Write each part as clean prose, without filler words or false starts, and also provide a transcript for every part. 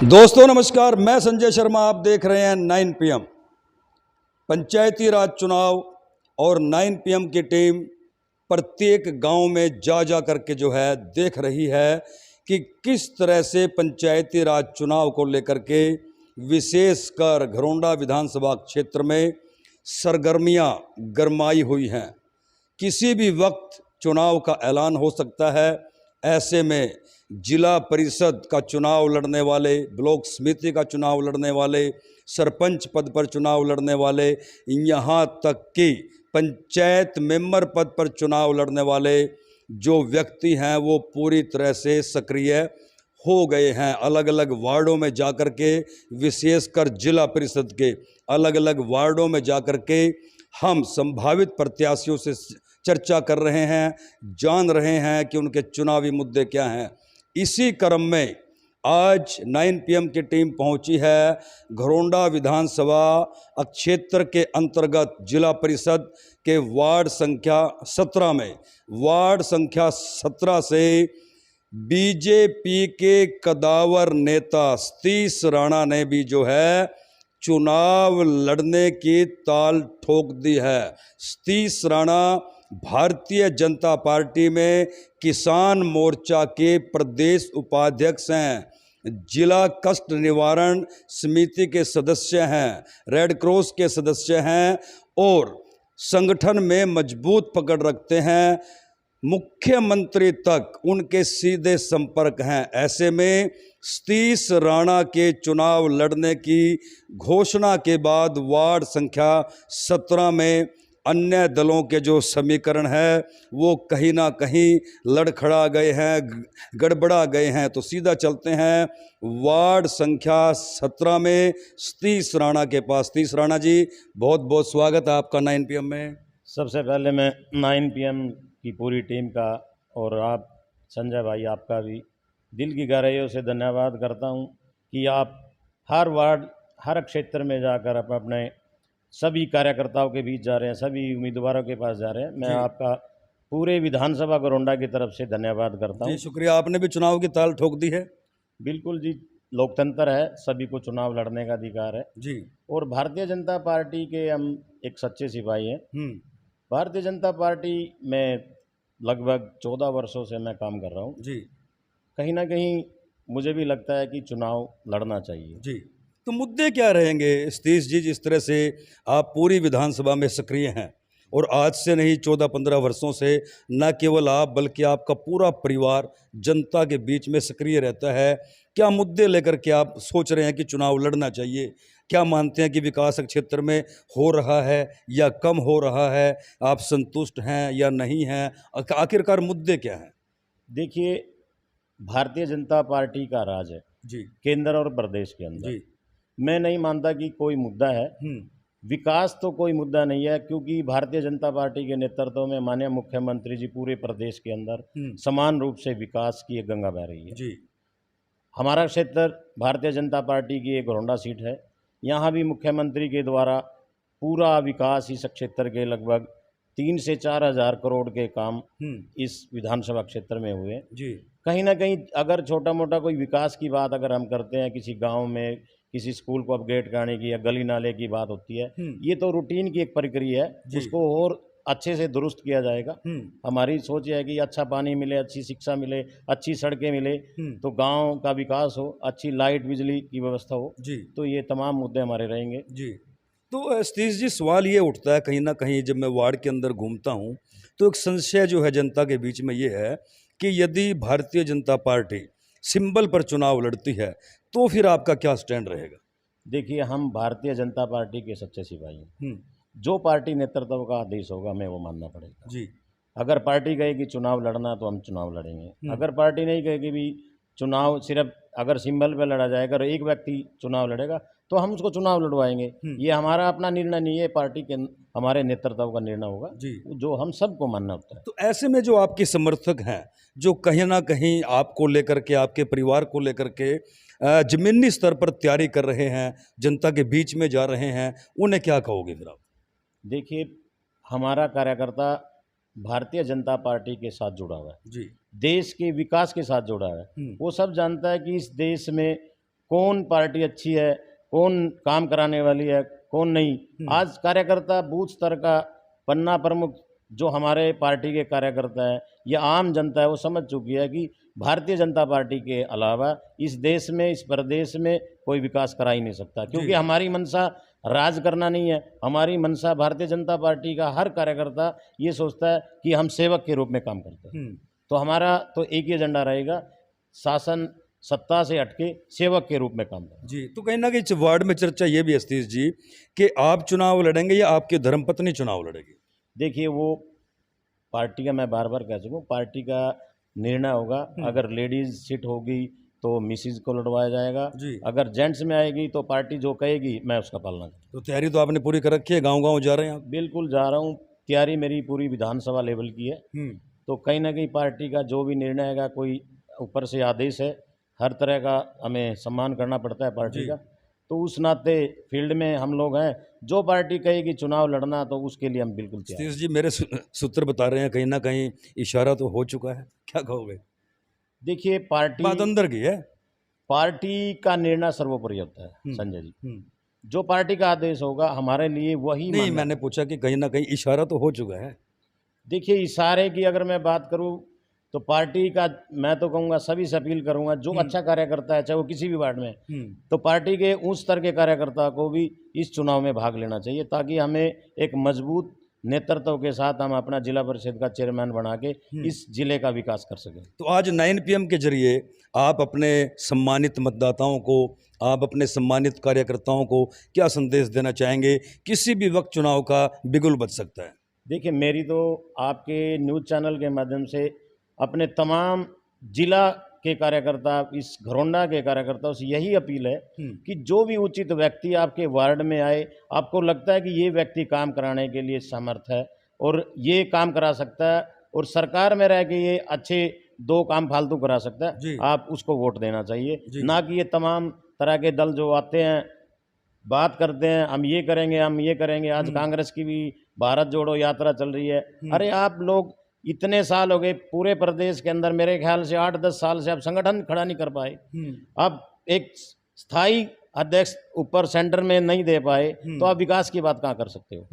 दोस्तों नमस्कार, मैं संजय शर्मा। आप देख रहे हैं 9 PM। पंचायती राज चुनाव और 9 PM की टीम प्रत्येक गांव में जा करके जो है देख रही है कि किस तरह से पंचायती राज चुनाव को लेकर के विशेषकर घरोंडा विधानसभा क्षेत्र में सरगर्मियां गरमाई हुई हैं। किसी भी वक्त चुनाव का ऐलान हो सकता है। ऐसे में जिला परिषद का चुनाव लड़ने वाले, ब्लॉक समिति का चुनाव लड़ने वाले, सरपंच पद पर चुनाव लड़ने वाले, यहाँ तक कि पंचायत मेंबर पद पर चुनाव लड़ने वाले जो व्यक्ति हैं वो पूरी तरह से सक्रिय हो गए हैं। अलग अलग वार्डों में जाकर के, विशेषकर जिला परिषद के अलग अलग वार्डों में जाकर के हम संभावित प्रत्याशियों से चर्चा कर रहे हैं, जान रहे हैं कि उनके चुनावी मुद्दे क्या हैं। इसी क्रम में आज 9 PM की टीम पहुंची है घरोंडा विधानसभा क्षेत्र के अंतर्गत जिला परिषद के वार्ड संख्या 17 में। वार्ड संख्या 17 से बीजेपी के कदावर नेता सतीश राणा ने भी जो है चुनाव लड़ने की ताल ठोक दी है। सतीश राणा भारतीय जनता पार्टी में किसान मोर्चा के प्रदेश उपाध्यक्ष हैं, जिला कष्ट निवारण समिति के सदस्य हैं, रेड क्रॉस के सदस्य हैं और संगठन में मजबूत पकड़ रखते हैं। मुख्यमंत्री तक उनके सीधे संपर्क हैं। ऐसे में सतीश राणा के चुनाव लड़ने की घोषणा के बाद वार्ड संख्या 17 में अन्य दलों के जो समीकरण है वो कहीं ना कहीं लड़खड़ा गए हैं, गड़बड़ा गए हैं। तो सीधा चलते हैं वार्ड संख्या 17 में सतीश राणा के पास। सतीश राणा जी, बहुत बहुत स्वागत है आपका 9 PM में। सबसे पहले मैं 9 PM की पूरी टीम का और आप संजय भाई आपका भी दिल की गहराइयों से धन्यवाद करता हूं कि आप हर वार्ड, हर क्षेत्र में जाकर अपने सभी कार्यकर्ताओं के बीच जा रहे हैं, सभी उम्मीदवारों के पास जा रहे हैं। मैं आपका पूरे विधानसभा घरोंडा की तरफ से धन्यवाद करता हूं। जी शुक्रिया। आपने भी चुनाव की ताल ठोक दी है। बिल्कुल जी, लोकतंत्र है, सभी को चुनाव लड़ने का अधिकार है जी। और भारतीय जनता पार्टी के हम एक सच्चे सिपाही हैं। भारतीय जनता पार्टी में लगभग 14 वर्षों से मैं काम कर रहा हूँ जी। कहीं ना कहीं मुझे भी लगता है कि चुनाव लड़ना चाहिए। जी, तो मुद्दे क्या रहेंगे सतीश जी? जिस तरह से आप पूरी विधानसभा में सक्रिय हैं और आज से नहीं 14-15 वर्षों से न केवल आप बल्कि आपका पूरा परिवार जनता के बीच में सक्रिय रहता है, क्या मुद्दे लेकर के आप सोच रहे हैं कि चुनाव लड़ना चाहिए? क्या मानते हैं कि विकास क्षेत्र में हो रहा है या कम हो रहा है? आप संतुष्ट हैं या नहीं हैं? आखिरकार मुद्दे क्या हैं? देखिए, भारतीय जनता पार्टी का राज है जी। केंद्र और प्रदेश के अंदर। जी। मैं नहीं मानता कि कोई मुद्दा है। विकास तो कोई मुद्दा नहीं है, क्योंकि भारतीय जनता पार्टी के नेतृत्व में माननीय मुख्यमंत्री जी पूरे प्रदेश के अंदर समान रूप से विकास की एक गंगा बह रही है। जी। हमारा क्षेत्र भारतीय जनता पार्टी की एक घरोंडा सीट है। यहाँ भी मुख्यमंत्री के द्वारा पूरा विकास इस क्षेत्र के लगभग 3 से 4 हज़ार करोड़ के काम इस विधानसभा क्षेत्र में हुए। जी। कहीं ना कहीं अगर छोटा मोटा कोई विकास की बात अगर हम करते हैं, किसी गांव में किसी स्कूल को अपग्रेड कराने की या गली नाले की बात होती है, ये तो रूटीन की एक प्रक्रिया है, उसको और अच्छे से दुरुस्त किया जाएगा। हमारी सोच है कि अच्छा पानी मिले, अच्छी शिक्षा मिले, अच्छी सड़कें मिले, तो गांव का विकास हो, अच्छी लाइट बिजली की व्यवस्था हो। जी। तो ये तमाम मुद्दे हमारे रहेंगे। जी। तो सतीश जी, सवाल ये उठता है कहीं ना कहीं जब मैं वार्ड के अंदर घूमता हूँ तो एक संशय जो है जनता के बीच में ये है कि यदि भारतीय जनता पार्टी सिंबल पर चुनाव लड़ती है तो फिर आपका क्या स्टैंड रहेगा? देखिए, हम भारतीय जनता पार्टी के सच्चे सिपाही हैं। जो पार्टी नेतृत्व का आदेश होगा हमें वो मानना पड़ेगा। जी। अगर पार्टी कहेगी चुनाव लड़ना तो हम चुनाव लड़ेंगे। अगर पार्टी नहीं कहेगी भी चुनाव सिर्फ अगर सिंबल पे लड़ा जाएगा और एक व्यक्ति चुनाव लड़ेगा तो हम उसको चुनाव लड़वाएंगे। ये हमारा अपना निर्णय नहीं है, पार्टी के हमारे नेतृत्व का निर्णय होगा जी, जो हम सबको मानना होता है। तो ऐसे में जो आपके समर्थक हैं, जो कहीं ना कहीं आपको लेकर के, आपके परिवार को लेकर के जमीनी स्तर पर तैयारी कर रहे हैं, जनता के बीच में जा रहे हैं, उन्हें क्या कहोगे फिर आप? देखिए, हमारा कार्यकर्ता भारतीय जनता पार्टी के साथ जुड़ा हुआ है जी, देश के विकास के साथ जुड़ा है। वो सब जानता है कि इस देश में कौन पार्टी अच्छी है, कौन काम कराने वाली है, कौन नहीं। आज कार्यकर्ता बूथ स्तर का पन्ना प्रमुख जो हमारे पार्टी के कार्यकर्ता है या आम जनता है वो समझ चुकी है कि भारतीय जनता पार्टी के अलावा इस देश में, इस प्रदेश में कोई विकास करा ही नहीं सकता, क्योंकि हमारी मंशा राज करना नहीं है। हमारी मंशा, भारतीय जनता पार्टी का हर कार्यकर्ता ये सोचता है कि हम सेवक के रूप में काम करते हैं। तो हमारा तो एक ही एजेंडा रहेगा, शासन सत्ता से हटके सेवक के रूप में काम करें। जी, तो कहीं ना कहीं इस वार्ड में चर्चा ये भी है सतीश जी कि आप चुनाव लड़ेंगे या आपकी धर्मपत्नी चुनाव लड़ेगी? देखिए, वो पार्टी का, मैं बार बार कह चुका हूँ, पार्टी का निर्णय होगा। अगर लेडीज सीट होगी तो मिसिज को लड़वाया जाएगा, अगर जेंट्स में आएगी तो पार्टी जो कहेगी मैं उसका पालना करूँगा। तो तैयारी तो आपने पूरी कर रखी है, गांव-गांव जा रहे हैं आप? बिल्कुल जा रहा हूँ, तैयारी मेरी पूरी विधानसभा लेवल की है। तो कहीं ना कहीं पार्टी का जो भी निर्णय आएगा, कोई ऊपर से आदेश है, हर तरह का हमें सम्मान करना पड़ता है पार्टी का। तो उस नाते फील्ड में हम लोग हैं, जो पार्टी कहेगी चुनाव लड़ना तो उसके लिए हम बिल्कुल तैयार हैं। सतीश जी, मेरे सूत्र बता रहे हैं कहीं ना कहीं इशारा तो हो चुका है, क्या कहोगे? देखिए, बात अंदर की है। पार्टी का निर्णय सर्वोपरि होता है संजय जी। जो पार्टी का आदेश होगा हमारे लिए वही नहीं, मैंने पूछा कि कहीं ना कहीं इशारा तो हो चुका है। देखिए, इशारे की अगर मैं बात करूं तो पार्टी का, मैं तो कहूँगा सभी से अपील करूँगा, जो अच्छा कार्यकर्ता है चाहे वो किसी भी वार्ड में, तो पार्टी के उच्च स्तर के कार्यकर्ता को भी इस चुनाव में भाग लेना चाहिए, ताकि हमें एक मजबूत नेतृत्व के साथ हम अपना जिला परिषद का चेयरमैन बना के इस जिले का विकास कर सकें। तो आज 9 PM के जरिए आप अपने सम्मानित मतदाताओं को, आप अपने सम्मानित कार्यकर्ताओं को क्या संदेश देना चाहेंगे? किसी भी वक्त चुनाव का बिगुल बज सकता है। देखिए, मेरी तो आपके न्यूज़ चैनल के माध्यम से अपने तमाम जिला के कार्यकर्ता, इस घरौंडा के कार्यकर्ताओं से यही अपील है कि जो भी उचित व्यक्ति आपके वार्ड में आए, आपको लगता है कि ये व्यक्ति काम कराने के लिए समर्थ है और ये काम करा सकता है और सरकार में रह के ये अच्छे 2 काम फालतू करा सकता है, आप उसको वोट देना चाहिए। ना कि ये तमाम तरह के दल जो आते हैं, बात करते हैं, हम ये करेंगे, हम ये करेंगे। आज कांग्रेस की भी भारत जोड़ो यात्रा चल रही है। अरे आप लोग इतने साल हो गए पूरे प्रदेश के अंदर, मेरे ख्याल से 8-10 साल से आप संगठन खड़ा नहीं कर पाए। अब एक स्थायी अध्यक्ष ऊपर सेंटर में नहीं दे पाए तो आप विकास की बात कहाँ कर सकते हो?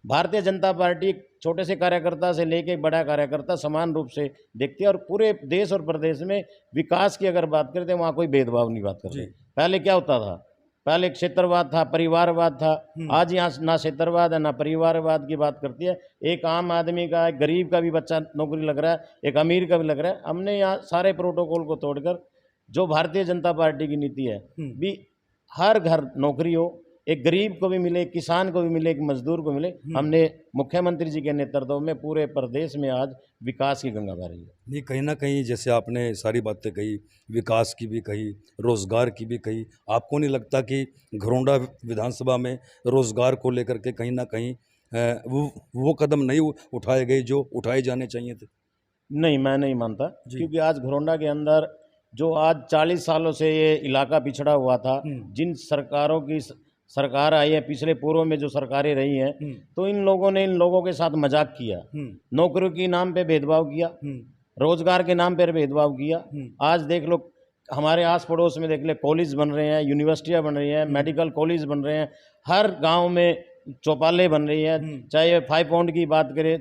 भारतीय जनता पार्टी छोटे से कार्यकर्ता से लेके बड़ा कार्यकर्ता समान रूप से देखती है और पूरे देश और प्रदेश में विकास की अगर बात करते हैं वहाँ कोई भेदभाव नहीं बात करते। पहले क्या होता था? पहले क्षेत्रवाद था, परिवारवाद था। आज यहाँ ना क्षेत्रवाद है ना परिवारवाद की बात करती है। एक आम आदमी का, एक गरीब का भी बच्चा नौकरी लग रहा है, एक अमीर का भी लग रहा है। हमने यहाँ सारे प्रोटोकॉल को तोड़कर, जो भारतीय जनता पार्टी की नीति है, भी हर घर नौकरी हो, एक गरीब को भी मिले, किसान को भी मिले, एक मजदूर को मिले। हमने मुख्यमंत्री जी के नेतृत्व में पूरे प्रदेश में आज विकास की गंगा बह रही है। नहीं, कहीं ना कहीं जैसे आपने सारी बातें कही, विकास की भी कही, रोजगार की भी कही, आपको नहीं लगता कि घरौंडा विधानसभा में रोजगार को लेकर के कहीं ना कहीं वो कदम नहीं उठाए गए जो उठाए जाने चाहिए थे? नहीं, मैं नहीं मानता, क्योंकि आज घरौंडा के अंदर जो आज 40 सालों से ये इलाका पिछड़ा हुआ था, जिन सरकारों की सरकार आई है, पिछले पूर्व में जो सरकारें रही हैं, तो इन लोगों ने इन लोगों के साथ मजाक किया, नौकरी के नाम पे भेदभाव किया, रोजगार के नाम पर भेदभाव किया। आज देख लो, हमारे आस पड़ोस में देख ले, कॉलेज बन रहे हैं, यूनिवर्सिटियां बन रही हैं, मेडिकल कॉलेज बन रहे हैं, हर गांव में चौपाले बन रही हैं। चाहे 5 पाउंड की बात करें,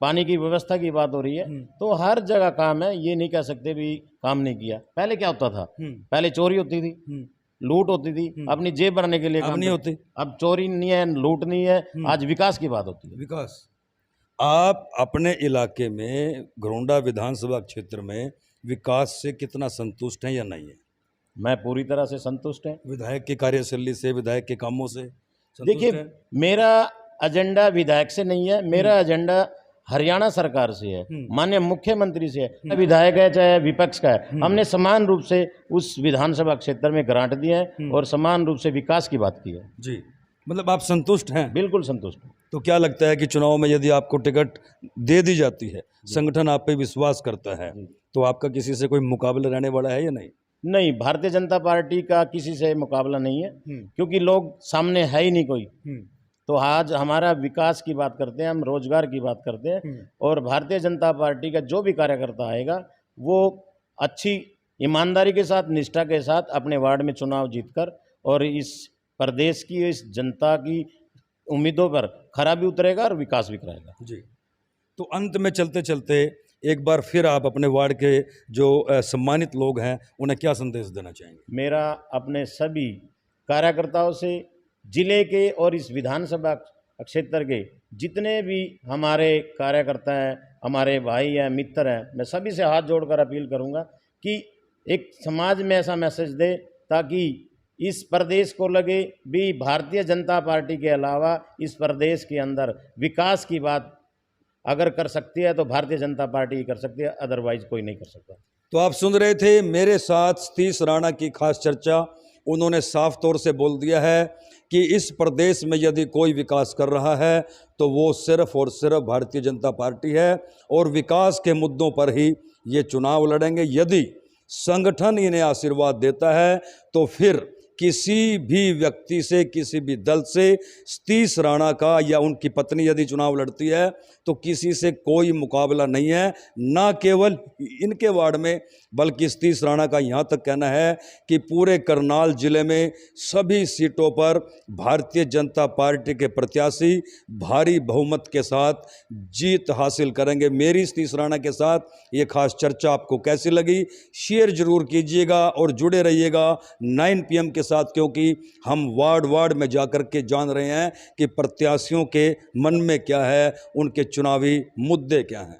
पानी की व्यवस्था की बात हो रही है, तो हर जगह काम है। ये नहीं कह सकते भी काम नहीं किया। पहले क्या होता था? पहले चोरी होती थी, लूट होती थी, अपनी जेब भरने के लिए अब नहीं होती। अब चोरी नहीं है, लूट नहीं है, आज विकास की बात होती है। विकास। आप अपने इलाके में घरौंडा विधानसभा क्षेत्र में विकास से कितना संतुष्ट हैं या नहीं है? मैं पूरी तरह से संतुष्ट है। विधायक की कार्यशैली से, विधायक के कामों से देखिए, मेरा एजेंडा विधायक से नहीं है, मेरा एजेंडा हरियाणा सरकार से है, माननीय मुख्यमंत्री से है। विधायक है चाहे विपक्ष का है, हमने समान रूप से उस विधानसभा क्षेत्र में ग्रांट दिए हैं और समान रूप से विकास की बात की है। जी, मतलब आप संतुष्ट हैं? बिल्कुल संतुष्ट हूं। तो क्या लगता है कि चुनाव में यदि आपको टिकट दे दी जाती है, संगठन आप पे विश्वास करता है, तो आपका किसी से कोई मुकाबला रहने वाला है या नहीं? नहीं, भारतीय जनता पार्टी का किसी से मुकाबला नहीं है, क्योंकि लोग सामने है ही नहीं कोई। तो आज हमारा विकास की बात करते हैं, हम रोजगार की बात करते हैं, और भारतीय जनता पार्टी का जो भी कार्यकर्ता आएगा वो अच्छी ईमानदारी के साथ, निष्ठा के साथ अपने वार्ड में चुनाव जीतकर और इस प्रदेश की, इस जनता की उम्मीदों पर खरा भी उतरेगा और विकास भी कराएगा। जी, तो अंत में चलते चलते एक बार फिर आप अपने वार्ड के जो सम्मानित लोग हैं उन्हें क्या संदेश देना चाहेंगे? मेरा अपने सभी कार्यकर्ताओं से, जिले के और इस विधानसभा क्षेत्र के जितने भी हमारे कार्यकर्ता हैं, हमारे भाई हैं, मित्र हैं, मैं सभी से हाथ जोड़कर अपील करूंगा कि एक समाज में ऐसा मैसेज दे ताकि इस प्रदेश को लगे भी भारतीय जनता पार्टी के अलावा इस प्रदेश के अंदर विकास की बात अगर कर सकती है तो भारतीय जनता पार्टी ही कर सकती है, अदरवाइज कोई नहीं कर सकता। तो आप सुन रहे थे मेरे साथ सतीश राणा की खास चर्चा। उन्होंने साफ तौर से बोल दिया है कि इस प्रदेश में यदि कोई विकास कर रहा है तो वो सिर्फ और सिर्फ भारतीय जनता पार्टी है और विकास के मुद्दों पर ही ये चुनाव लड़ेंगे। यदि संगठन इन्हें आशीर्वाद देता है तो फिर किसी भी व्यक्ति से, किसी भी दल से सतीश राणा का या उनकी पत्नी यदि चुनाव लड़ती है तो किसी से कोई मुकाबला नहीं है, ना केवल इनके वार्ड में बल्कि सतीश राणा का यहाँ तक कहना है कि पूरे करनाल जिले में सभी सीटों पर भारतीय जनता पार्टी के प्रत्याशी भारी बहुमत के साथ जीत हासिल करेंगे। मेरी सतीश राणा के साथ ये खास चर्चा आपको कैसी लगी, शेयर जरूर कीजिएगा और जुड़े रहिएगा 9 PM के साथ, क्योंकि हम वार्ड वार्ड में जाकर के जान रहे हैं कि प्रत्याशियों के मन में क्या है, उनके चुनावी मुद्दे क्या हैं।